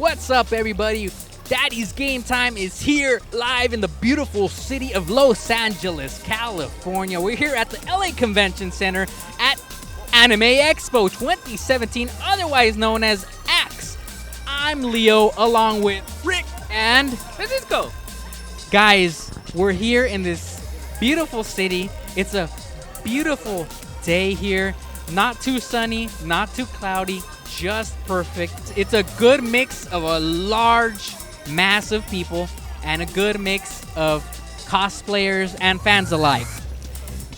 What's up, everybody? Daddy's Game Time is here live in the beautiful city of Los Angeles, California. We're here at the LA Convention Center at Anime Expo 2017, otherwise known as AX. I'm Leo, along with Rick and Francisco. Guys, we're here in this beautiful city. It's a beautiful day here. Not too sunny, not too cloudy, just perfect. It's a good mix of a large mass of people and a good mix of cosplayers and fans alike.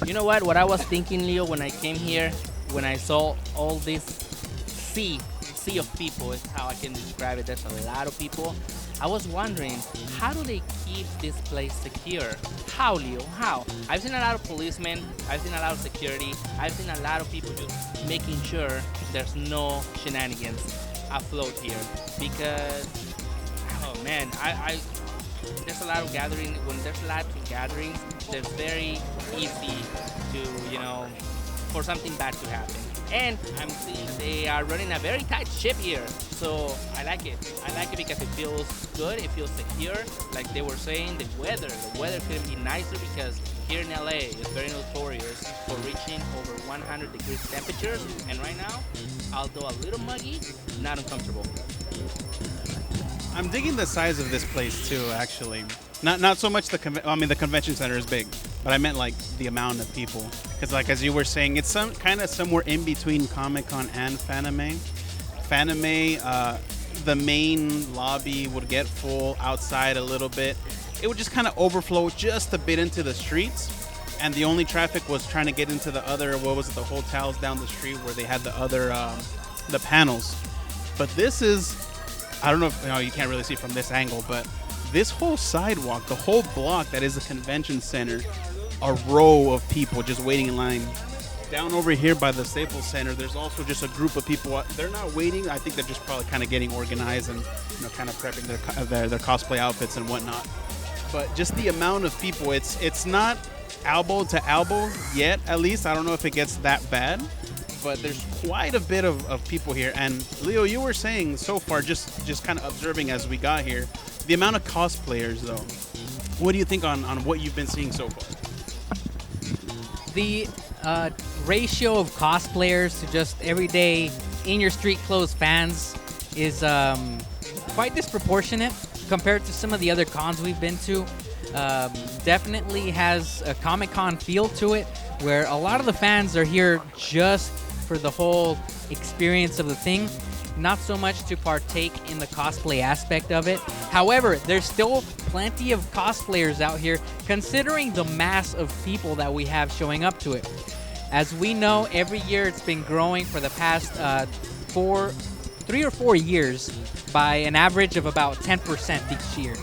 You know what? What I was thinking, Leo, when I came here, when I saw all this sea of people, is how I can describe it. There's a lot of people. I was wondering, how do they keep this place secure? How, Leo? How? I've seen a lot of policemen. I've seen a lot of security. I've seen a lot of people just making sure there's no shenanigans afloat here. Because, oh man, there's a lot of gatherings. When there's lots of gatherings, they're very easy to, for something bad to happen. And I'm seeing they are running a very tight ship here. So I like it. I like it because it feels good. It feels secure. Like they were saying, the weather couldn't be nicer because here in LA is very notorious for reaching over 100 degrees temperatures. And right now, although a little muggy, not uncomfortable. I'm digging the size of this place too, actually. Not so much the convention center is big, but I meant like the amount of people. Because like as you were saying, it's somewhere in between Comic-Con and Fanime. Fanime, the main lobby would get full, outside a little bit. It would just kind of overflow just a bit into the streets. And the only traffic was trying to get into the other, the hotels down the street where they had the other, the panels. But this is, I don't know if, you can't really see from this angle, but this whole sidewalk, the whole block that is the convention center, a row of people just waiting in line. Down over here by the Staples Center, there's also just a group of people. They're not waiting. I think they're just probably kind of getting organized and kind of prepping their cosplay outfits and whatnot. But just the amount of people, it's not elbow to elbow yet, at least. I don't know if it gets that bad, but there's quite a bit of people here. And Leo, you were saying so far, just kind of observing as we got here, the amount of cosplayers, though. What do you think on what you've been seeing so far? The ratio of cosplayers to just everyday in your street clothes fans is quite disproportionate compared to some of the other cons we've been to. Definitely has a Comic-Con feel to it, where a lot of the fans are here just for the whole experience of the thing, not so much to partake in the cosplay aspect of it. However, there's still plenty of cosplayers out here considering the mass of people that we have showing up to it. As we know, every year it's been growing for the past 3 or 4 years by an average of about 10% each year.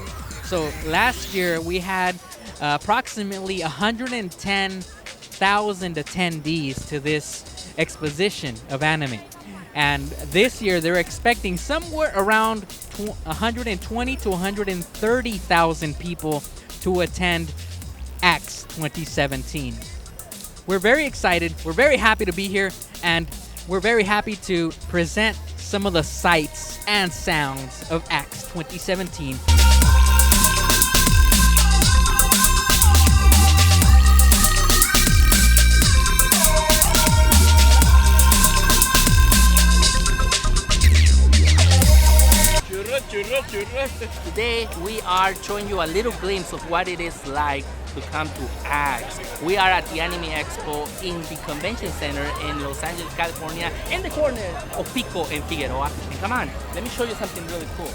So last year we had approximately 110,000 attendees to this exposition of anime. And this year, they're expecting somewhere around 120 to 130,000 people to attend AX 2017. We're very excited. We're very happy to be here, and we're very happy to present some of the sights and sounds of AX 2017. Today we are showing you a little glimpse of what it is like to come to AX. We are at the Anime Expo in the Convention Center in Los Angeles, California, in the corner of Pico and Figueroa. And come on, let me show you something really cool.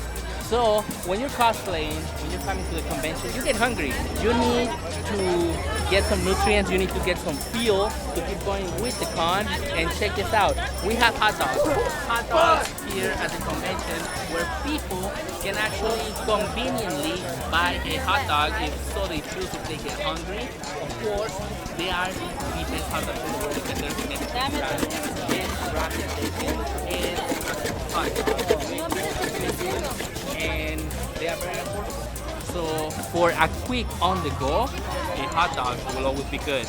So when you're cosplaying, when you're coming to the convention, you get hungry. You need to get some nutrients, you need to get some fuel to keep going with the con. And check this out, we have hot dogs. Hot dogs here at the convention where people can actually conveniently buy a hot dog if so they choose, if they get hungry. Of course, they are the best hot dogs in the world because they're the best. It's rapid bacon, it's hot. And they are very affordable. So for a quick on the go, a hot dog will always be good.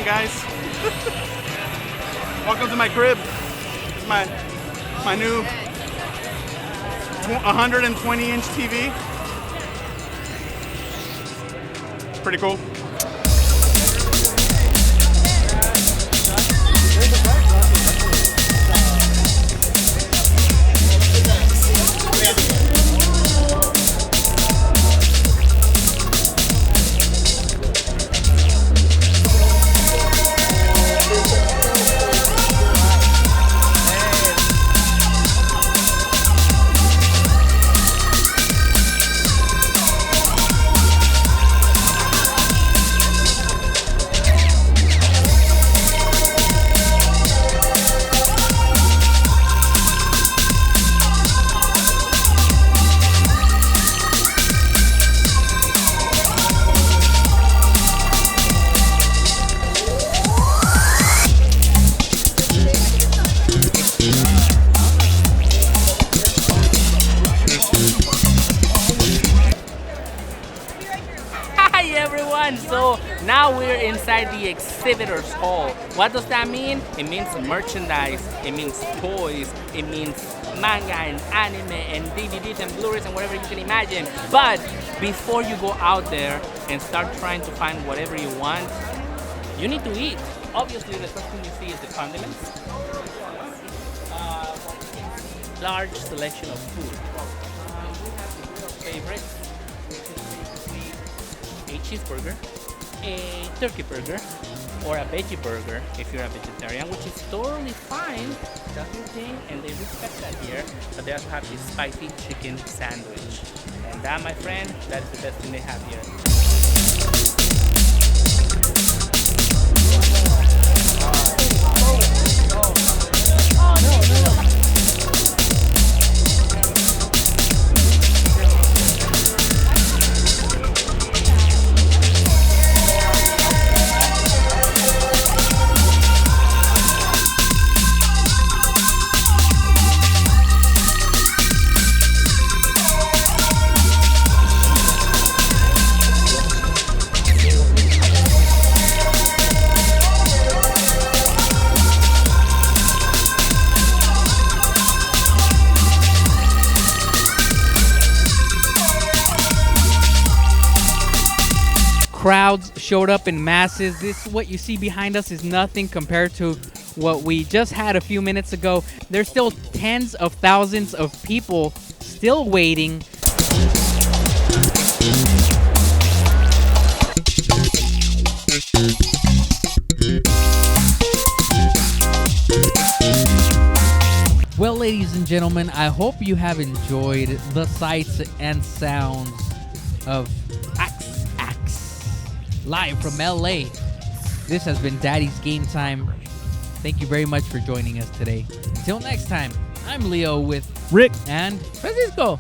guys. Welcome to my crib. It's my new 120-inch TV. Pretty cool. Hi everyone! So now we're inside the exhibitors hall. What does that mean? It means merchandise, it means toys, it means manga and anime and DVDs and Blu-rays and whatever you can imagine. But before you go out there and start trying to find whatever you want, you need to eat. Obviously the first thing you see is the condiments. Large selection of food. We have favorites, a cheeseburger, a turkey burger, or a veggie burger if you're a vegetarian, which is totally fine, definitely, and they respect that here. But they also have this spicy chicken sandwich, and that, my friend, that is the best thing they have here. Crowds showed up in masses. This, what you see behind us, is nothing compared to what we just had a few minutes ago. There's still tens of thousands of people still waiting. Well, ladies and gentlemen, I hope you have enjoyed the sights and sounds of live from LA. This has been Daddy's Game Time. Thank you very much for joining us today. Until next time, I'm Leo with Rick and Francisco.